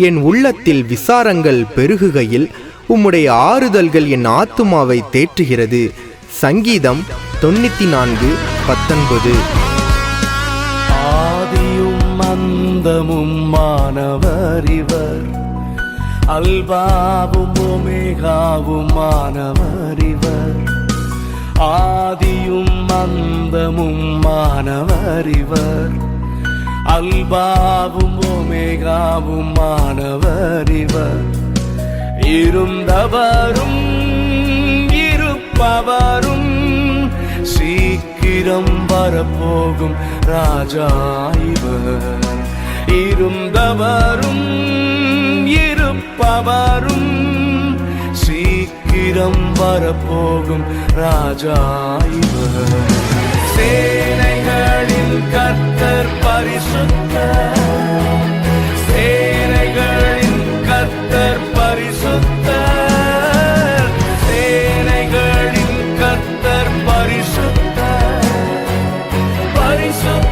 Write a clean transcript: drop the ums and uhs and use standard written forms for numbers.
என் உள்ளத்தில் விசாரங்கள் பெருகுகையில் உம்முடைய ஆறுதல்கள் என் ஆத்துமாவை தேற்றுகிறது. சங்கீதம் 94:19. ஆதியும் அந்தமும் மானவர் இவர், அல்பாவும் ஒமேகாவும் மானவர் இவர். ஆதியும் அந்தமும் மானவர் இவர், அல்பாவும் ஒமேகாவும் மானவர் இவர். இருந்தவரும் இருப்பவரும் சீக்கிரம் வரப்போகும் ராஜா இவர். இருந்தவரும் இருப்பவரும் சீக்கிரம் வரப்போகும் ராஜா இவர். சேனைகளின் கர்த்தர் பரிசுத்தர், சேனைகளின் கர்த்தர் பரிசுத்தர், சேனைகளின் கர்த்தர் பரிசுத்தர், பரிசுத்தர்.